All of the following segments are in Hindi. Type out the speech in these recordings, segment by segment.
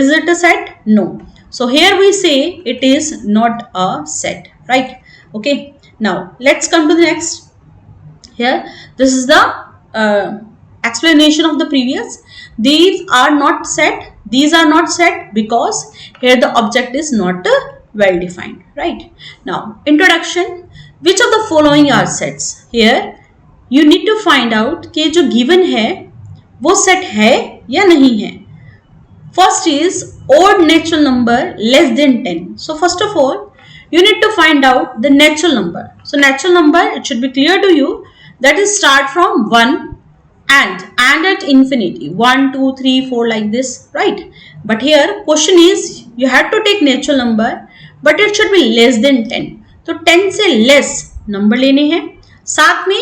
Is it a set? No. So here we say it is not a set, right? Okay. Now let's come to the next. Here, this is the explanation of the previous. These are not set. These are not set because here the object is not well defined, right? Now, introduction. Which of the following are sets? Here, you need to find out कि जो given है वो set है या नहीं है. First is odd natural number less than 10. So first of all, you need to find out the natural number. So natural number, it should be clear to you, that is start from 1 and at infinity. 1, 2, 3, 4 like this, right? But here question is, you have to take natural number, but it should be less than 10. तो 10 से लेस नंबर लेने हैं. साथ में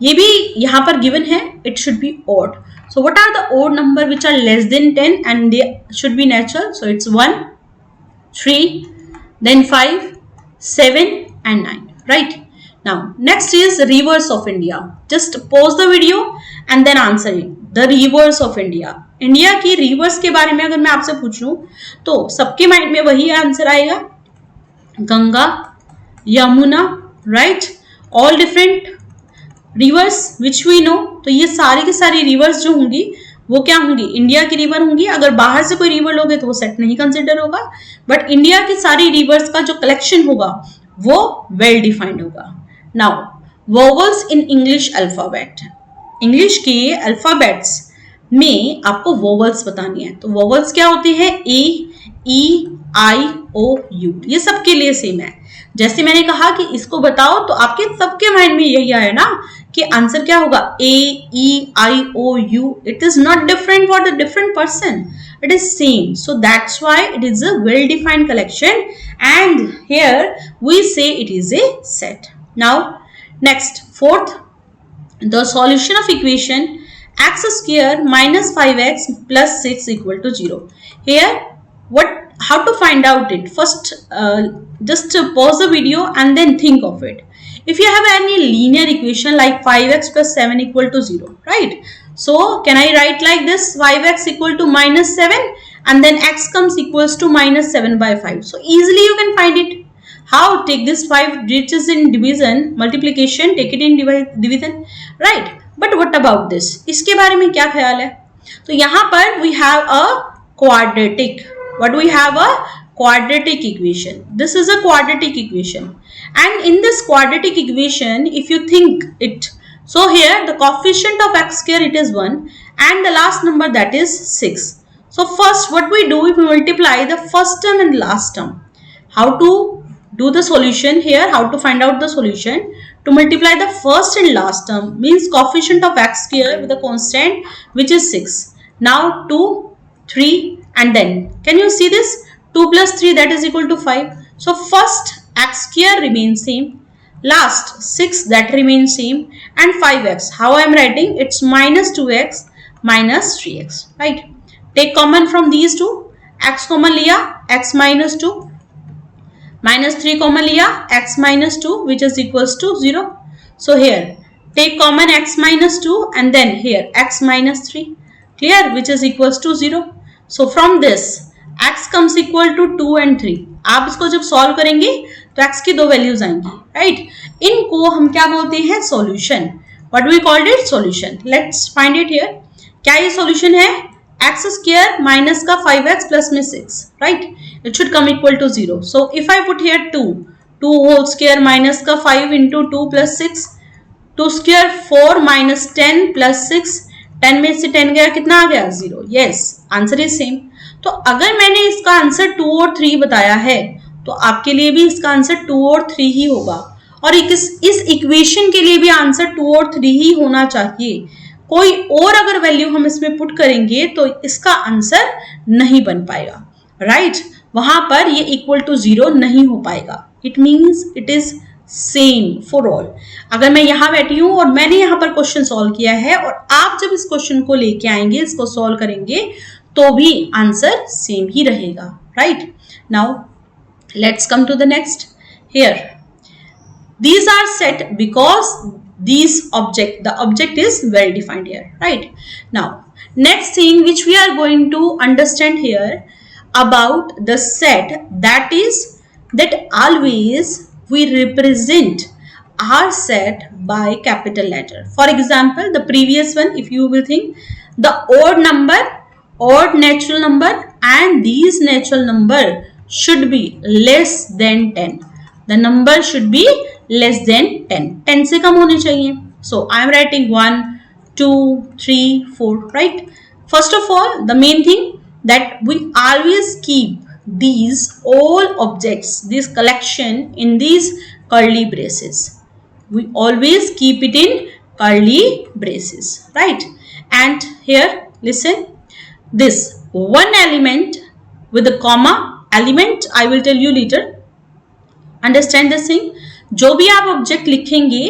ये भी यहाँ पर गिवन है, it should be odd. So what are the odd number which are less than 10 and they should be natural? So it's 1, 3, then 5, 7 and 9, right? Now next is reverse of India. Just pause the video and then answer it. The reverse of India. India की रिवर्स के बारे में अगर मैं आपसे पूछूं तो सबके माइंड में वही आंसर आएगा, Ganga, Yamuna, right? All different rivers which we know. तो ये सारी की सारी रिवर्स जो होंगी वो क्या होंगी? इंडिया की रिवर होंगी. अगर बाहर से कोई रिवर लोगे तो वो सेट नहीं कंसिडर होगा, बट इंडिया की सारी रिवर्स का जो कलेक्शन होगा वो वेल डिफाइंड होगा. Now vowels in English alphabet. English के अल्फाबेट्स में आपको वोवल्स बतानी है. तो वोवल्स क्या होती है? ए, ई, आई, ओ, यू. ये सबके लिए सेम है. जैसे मैंने कहा कि इसको बताओ तो आपके सबके माइंड में यही आया ना कि आंसर क्या होगा? A, E, I, O, U. It is not different for the different person, it is same. So that's why it is a well defined collection and here we say it is a set. Now next, fourth, the solution of equation x square minus 5x plus 6 equal to 0. Here how to find out it? First just pause the video and then think of it. If you have any linear equation like 5x plus 7 equal to 0, right? So can I write like this? 5x equal to minus 7 and then x comes equals to minus 7 by 5. So easily you can find it. How? Take this 5 which is in division, multiplication, take it in division, right? But what about this? इसके बारे में क्या ख्याल है? तो यहाँ पर we have a quadratic. What do we have? A quadratic equation. This is a quadratic equation. And in this quadratic equation, if you think it, so here the coefficient of x square it is 1 and the last number that is 6. So first what we do, if we multiply the first term and last term. How to do the solution here? How to find out the solution? To multiply the first and last term means coefficient of x square with a constant which is 6. Now 2, 3 and then can you see this? 2 plus 3 that is equal to 5. So first x square remains same. Last 6 that remains same and 5x. How I am writing? It's minus 2x minus 3x, right? Take common from these two. X common liya, x minus 2. Minus 3 common liya, x minus 2 which is equals to 0. So here take common x minus 2 and then here x minus 3. Clear? Which is equals to 0. So from this x comes equal to 2 and 3. आप इसको जब सॉल्व करेंगे तो x की दो वैल्यूज आएंगी, राइट? इनको हम क्या बोलते हैं? Solution. What we called it? Solution. Let's find it here. क्या ये सॉल्यूशन है? x स्क्वायर माइनस का 5x प्लस में 6, right? It should come equal to 0. So if I put here 2 whole square minus का 5 into 2 plus 6, 2 square 4 minus 10 plus 6, 10 में से 10 गया, कितना आ गया? 0. Yes, answer is same. तो अगर मैंने इसका आंसर 2 और 3 बताया है तो आपके लिए भी इसका आंसर 2 और 3 ही होगा और इस इक्वेशन के लिए भी आंसर 2 और 3 ही होना चाहिए. कोई और अगर वैल्यू हम इसमें पुट करेंगे तो इसका आंसर नहीं बन पाएगा, राइट? वहां पर ये इक्वल टू 0 नहीं हो पाएगा. It means it is same for all. अगर मैं यहाँ बैठी हूं और मैंने यहाँ पर क्वेश्चन सॉल्व किया है और आप जब इस क्वेश्चन को लेके आएंगे, इसको सॉल्व करेंगे तो भी आंसर सेम ही रहेगा, right? Now let's come to the next. Here these are set because these the object is well defined here, right? Now Next thing which we are going to understand here about the set, that is that always we represent our set by capital letter. For example, the previous one, if you will think, the odd number, odd natural number, and these natural number should be less than 10. The number should be less than 10. 10 से कम होने चाहिए. So I am writing 1, 2, 3, 4, right? First of all, the main thing that we always keep these all objects, this collection in these curly braces. We always keep it in curly braces, right? And here, listen, this one element with a comma, element I will tell you later. Understand this thing? जो भी आप ऑब्जेक्ट लिखेंगे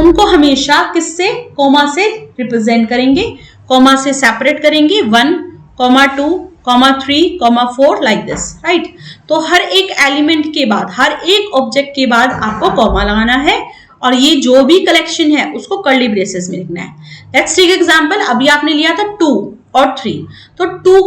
उनको हमेशा किससे, कॉमा से रिप्रेजेंट करेंगे, कॉमा से सेपरेट करेंगे, 1, 2, 3, 4 लाइक दिस, राइट. तो हर एक एलिमेंट के बाद, हर एक ऑब्जेक्ट के बाद आपको कॉमा लगाना है और ये जो भी कलेक्शन है उसको कर्ली ब्रेसेस में लिखना है. Let's take example. अभी आपने लिया था 2 और 3, तो 2,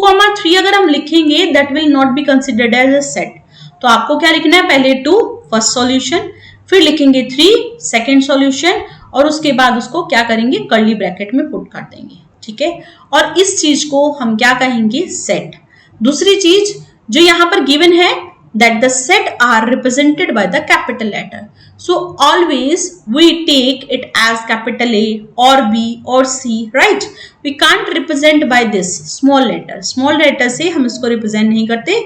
3 अगर हम लिखेंगे that will not be considered as a set. तो आपको क्या लिखना है, पहले 2 फर्स्ट सॉल्यूशन, फिर लिखेंगे 3 सेकेंड सॉल्यूशन, और उसके बाद उसको क्या करेंगे, कर्ली ब्रैकेट में पुट कर देंगे. ठीक है, और इस चीज को हम क्या कहेंगे, सेट. दूसरी चीज जो यहां पर गिवन है, that the set are represented by the capital letter. So always we take it as capital A or B or C, right? We can't represent by this small letter. Small letter से हम इसको represent नहीं करते.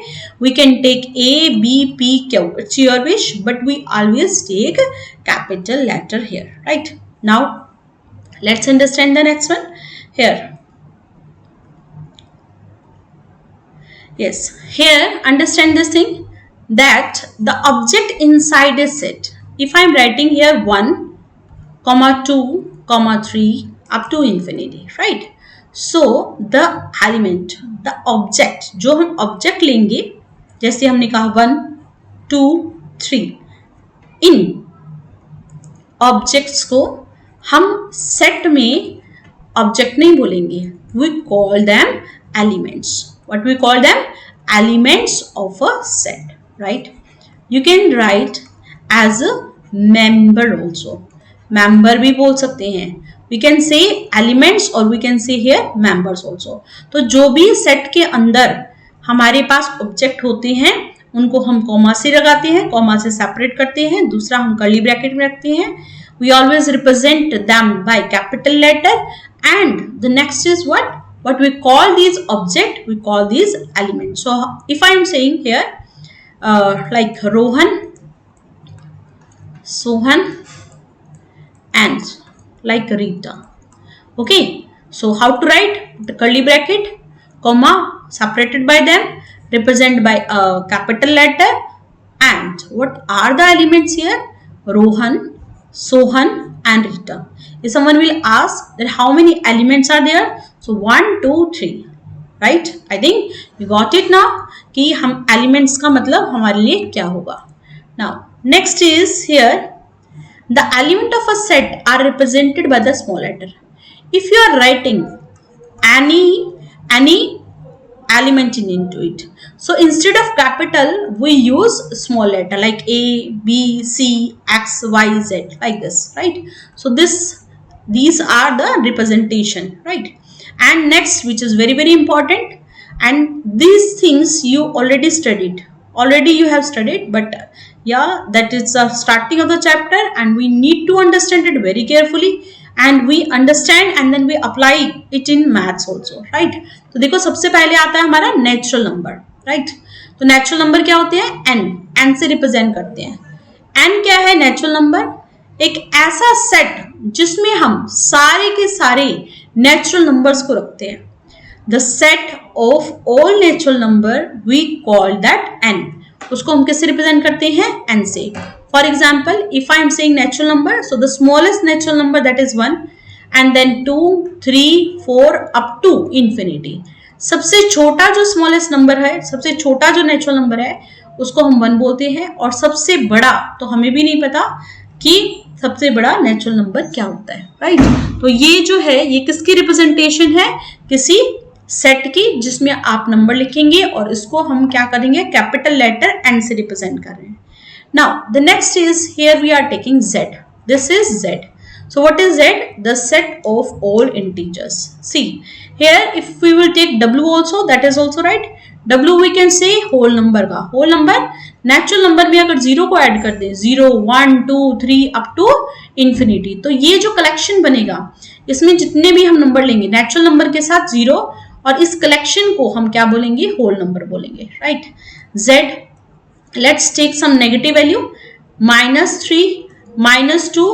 We can take A, B, P, Q. It's your wish, but we always take capital letter here, right? Now let's understand the next one here. Yes, here understand this thing, that the object inside a set, if I am writing here 1, 2, 3 up to infinity, right? So the element, the object, जो हम object लेंगे, जैसे हमने कहा 1, 2, 3, इन objects को हम set में object नहीं बोलेंगे, we call them elements. What we call them? Elements of a set. Right? You can write as a member also. Member भी बोल सकते हैं. We can say elements or we can say here members also. तो जो भी सेट के अंदर हमारे पास ऑब्जेक्ट होते हैं उनको हम कॉमा से लगाते हैं, कॉमा से सेपरेट करते हैं, दूसरा हम कर्ली ब्रैकेट में रखते हैं. We always represent them by capital letter, and the next is what we call these object, we call these elements. So if I am saying here like Rohan, Sohan, and like Rita. Okay, so how to write? The curly bracket, comma, separated by them, represented by a capital letter, and what are the elements here? Rohan, Sohan, and Rita. If someone will ask that how many elements are there, so 1, 2, 3. Right? I think you got it now कि हम elements का मतलब हमारे लिए क्या होगा. Now next is here, the element of a set are represented by the small letter. If you are writing any element into it, so instead of capital we use small letter like A, B, C, X, Y, Z, like this, right? So these are the representation, right? And next, which is very important, and these things you already studied, you have studied, but yeah, that is the starting of the chapter and we need to understand it very carefully, and we understand and then we apply it in maths also, right? तो देखो सबसे पहले आता है हमारा नेचुरल नंबर, राइट? तो नेचुरल नंबर क्या होते हैं? एन से रिप्रेजेंट करते हैं. एन क्या है? नेचुरल नंबर, एक ऐसा सेट जिसमें हम सारे के सारे नेचुरल नंबर्स को रखते हैं. The set of all natural number we call that N. उसको हम किससे रिप्रेजेंट करते हैं? एन से. For example, if I am saying natural number, so the smallest natural number that is 1, and then 2, 3, 4 up to infinity. सबसे छोटा जो स्मॉलेस्ट नंबर है, सबसे छोटा जो नेचुरल नंबर है, उसको हम 1 बोलते हैं, और सबसे बड़ा तो हमें भी नहीं पता कि सबसे बड़ा नेचुरल नंबर क्या होता है, राइट। तो ये जो है ये किसकी रिप्रेजेंटेशन है, किसी सेट की, जिसमें आप नंबर लिखेंगे और इसको हम क्या करेंगे, कैपिटल लेटर एन से रिप्रेजेंट कर रहे हैं। Now the next is here we are taking z. This is z. So what is z? The set of all integers. See here if we will take w also, that is also right. w we can say whole number का, whole number नेचुरल नंबर में अगर जीरो को ऐड कर दें, 0 1 2 3 अप टू इंफिनिटी, तो ये जो कलेक्शन बनेगा इसमें जितने भी हम नंबर लेंगे नेचुरल नंबर के साथ जीरो, और इस कलेक्शन को हम क्या बोलेंगे, होल नंबर बोलेंगे, right. z, let's take some negative value, -3 -2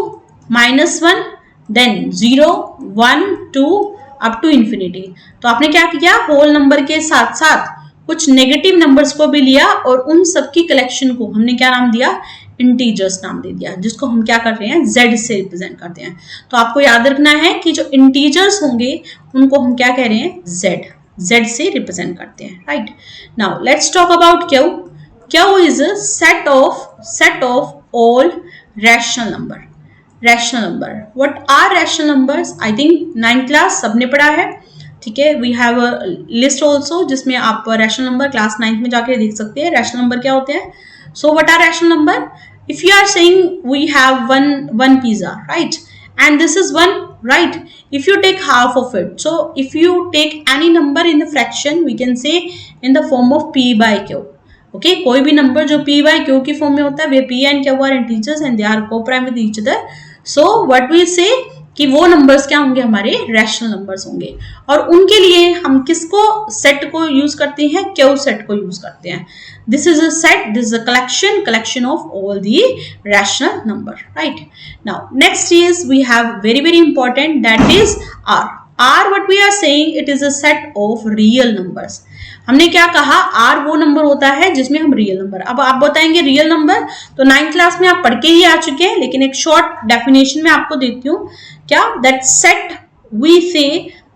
-1 then 0 1 2 up to infinity. तो आपने क्या किया, होल नंबर के साथ साथ कुछ नेगेटिव नंबर्स को भी लिया और उन सबकी कलेक्शन को हमने क्या नाम दिया, इंटीजर्स नाम दे दिया, जिसको हम क्या कर रहे हैं, z से रिप्रेजेंट करते हैं। तो आपको याद रखना है कि जो इंटीजर्स होंगे उनको हम क्या कह रहे हैं, z से रिप्रेजेंट करते हैं, right. Now let's talk about q. q is a set of all rational number. Rational number, what are rational numbers, I think 9th class सबने पढ़ा है, ठीक है। We have a list also जिसमें आप रैशनल नंबर क्लास 9th में जाके देख सकते हैं रैशनल नंबर क्या होते हैं। So what are rational number, if you are saying we have one pizza, right, and this is 1, right, if you take half of it, so if you take any number in the fraction we can say in the form of p by q, okay, कोई भी नंबर जो p by q की फॉर्म में होता है, वे p and q are integers and they are co-prime with each other, so what we say कि वो नंबर्स क्या होंगे, हमारे रैशनल नंबर्स होंगे, और उनके लिए हम किसको सेट को यूज करते हैं, क्यू सेट को यूज करते हैं। This is a set, this is a collection of all the rational number, right. Now next is we have very important, that is R. R what we are saying, it is a set of real numbers. हमने क्या कहा, आर वो नंबर होता है जिसमें हम रियल नंबर, अब आप बताएंगे रियल नंबर, तो 9th क्लास में आप पढ़ के ही आ चुके हैं, लेकिन एक शॉर्ट डेफिनेशन में आपको देती हूँ क्या, that set we say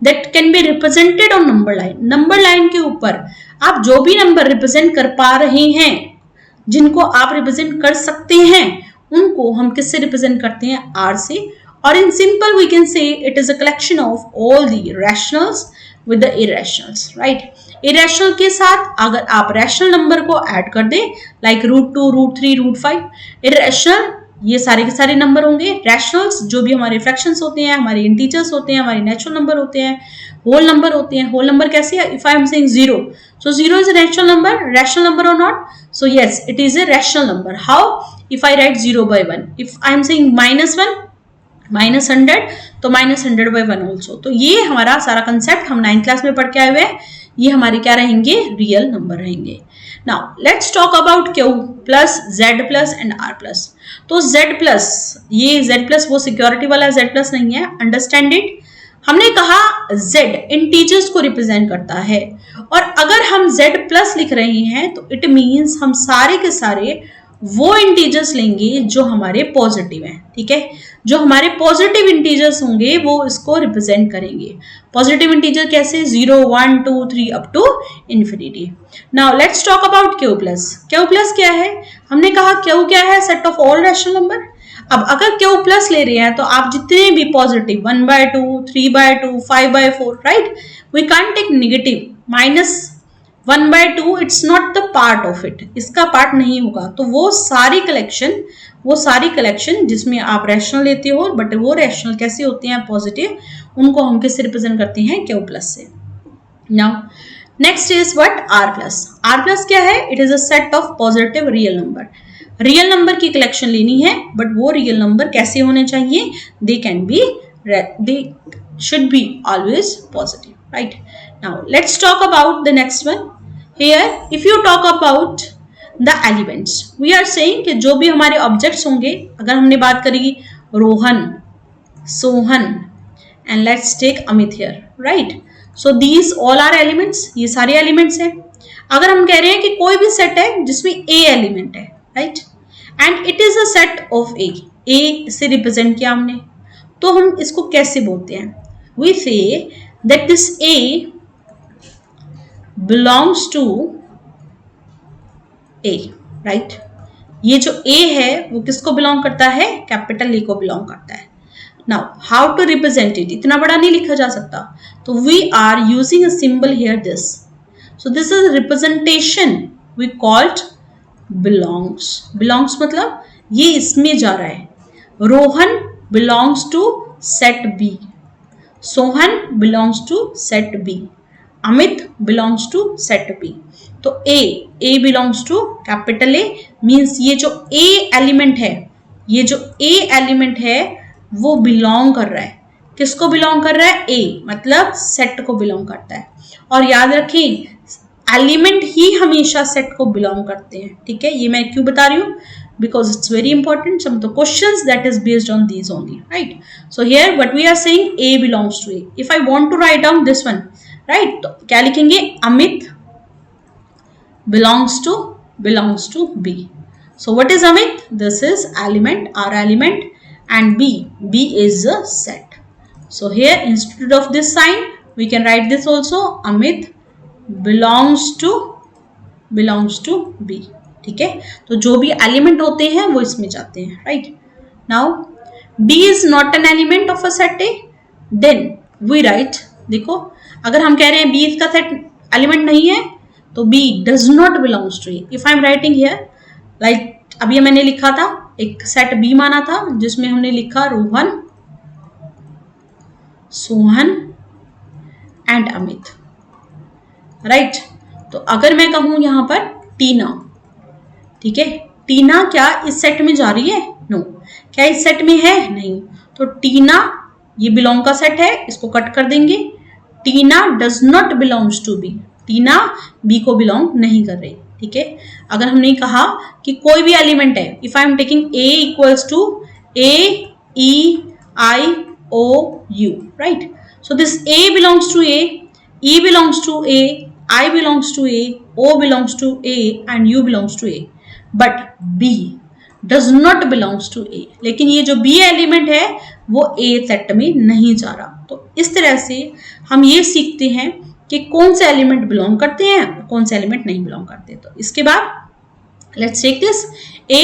that can be represented on number line. Number line के ऊपर आप जो भी नंबर रिप्रेजेंट कर पा रहे हैं, जिनको आप रिप्रेजेंट कर सकते हैं, उनको हम किससे रिप्रेजेंट करते हैं, आर से। और in simple we can say it is a collection of all the rationals with the irrationals, right. Irrational के साथ अगर आप रैशनल नंबर को ऐड कर दें, लाइक √2 √3 √5, इरेशनल ये सारे के सारे नंबर होंगे, रैशनल्स जो भी हमारे फ्रैक्शंस होते हैं, हमारे इंटीजर्स होते हैं, हमारे नेचुरल नंबर होते हैं, होल नंबर होते हैं। होल नंबर कैसे है, if I am saying 0, so 0 is a natural number or not, so yes it is a rational number. How, if I write 0 by 1, if I am saying -1 -100, तो -100 by 1 also। तो ये हमारा सारा कंसेप्ट हम 9th क्लास में पढ़ के आए हुए हैं, ये हमारे क्या रहेंगे, रियल नंबर रहेंगे। Now let's talk about q plus z plus and r plus. तो z प्लस, ये z प्लस वो सिक्योरिटी वाला z प्लस नहीं है, अंडरस्टैंड इट। हमने कहा z इंटीजर्स को रिप्रेजेंट करता है, और अगर हम z प्लस लिख रहे हैं तो इट मीन्स हम सारे के सारे वो इंटीजर्स लेंगे जो हमारे पॉजिटिव हैं, ठीक है। जो हमारे पॉजिटिव इंटीजर्स होंगे वो इसको रिप्रेजेंट करेंगे। पॉजिटिव इंटीजर कैसे, 0 1 2 3 up to infinity. Now let's talk about q plus. q plus क्या है, हमने कहा q क्या है, set of all rational number. अब अगर q प्लस ले रहे हैं तो आप जितने भी positive 1/2 3/2 5/4, right, we can't take negative, -1/2 it's not the part of it, इसका पार्ट नहीं होगा। तो वो सारी कलेक्शन जिसमें आप रैशनल लेते हो, बट वो रैशनल कैसे होते हैं, पॉजिटिव, उनको हम किससे रिप्रेजेंट करते हैं, q प्लस से। Now next is what, r plus. r plus क्या है, it is a set of positive real number. Real number की कलेक्शन लेनी है, बट वो रियल नंबर कैसे होने चाहिए, they should be always positive, right. Now let's talk about the next one. Here if you talk about the elements, we are saying कि जो भी हमारे ऑब्जेक्ट्स होंगे, अगर हमने बात करी Rohan, Sohan and let's take Amit here, right, so these all are elements, ये सारे एलिमेंट्स हैं। अगर हम कह रहे हैं कि कोई भी सेट है जिसमें a एलिमेंट है, right, and it is a set of a से रिप्रेजेंट किया हमने, तो हम इसको कैसे बोलते हैं, we say that this a belongs to a, right, ये जो A है वो किसको बिलोंग करता है, कैपिटल A को बिलोंग करता है। Now how to represent it, इतना बड़ा नहीं लिखा जा सकता, तो we are using a symbol here this, so this is representation we called belongs. Belongs मतलब ये इसमें जा रहा है, Rohan belongs to set B, Sohan belongs to set B, Amit belongs to set B. तो A belongs to capital A, means ये जो ए एलिमेंट है, ये जो ए एलिमेंट है वो बिलोंग कर रहा है, किसको बिलोंग कर रहा है, ए, मतलब सेट को बिलोंग करता है। और याद रखें एलिमेंट ही हमेशा सेट को बिलोंग करते हैं, ठीक है। ये मैं क्यों बता रही हूँ, because it's very important, some of the questions that is based on these only, right? So here what we are saying, A belongs to A. If I want to write down this one, right, तो क्या लिखेंगे, Amit belongs to B. So what is Amit? This is element, our element, and B is a set. So here instead of this sign we can write this also, Amit belongs to B, ठीक है। तो जो भी एलिमेंट होते हैं वो इसमें जाते हैं, right. Now B is not an element of a set A, then we write, देखो अगर हम कह रहे हैं B इसका सेट एलिमेंट नहीं है तो B does not belongs to A। If I am writing here like अभी मैंने लिखा था एक सेट B माना था जिसमें हमने लिखा रोहन, सोहन एंड अमित, राइट। तो अगर मैं कहूं यहां पर टीना, ठीक है, टीना क्या इस सेट में जा रही है, नो। क्या इस सेट में है, नहीं। तो टीना ये बिलोंग का सेट है, इसको कट कर देंगे। Tina does not belongs to B, Tina B को बिलोंग नहीं कर रही, ठीक है। अगर हमने कहा कि कोई भी एलिमेंट है, if I am taking A equals to A E I O U, right. So this A belongs to A, E belongs to A, I belongs to A, O belongs to A and U belongs to A, but B does not belongs to A। लेकिन ये जो B एलिमेंट है वो A सेट में नहीं जा रहा। तो इस तरह से हम ये सीखते हैं कि कौन से एलिमेंट बिलोंग करते हैं, कौन से एलिमेंट नहीं बिलोंग करते। तो इसके बाद लेट्स टेक दिस, A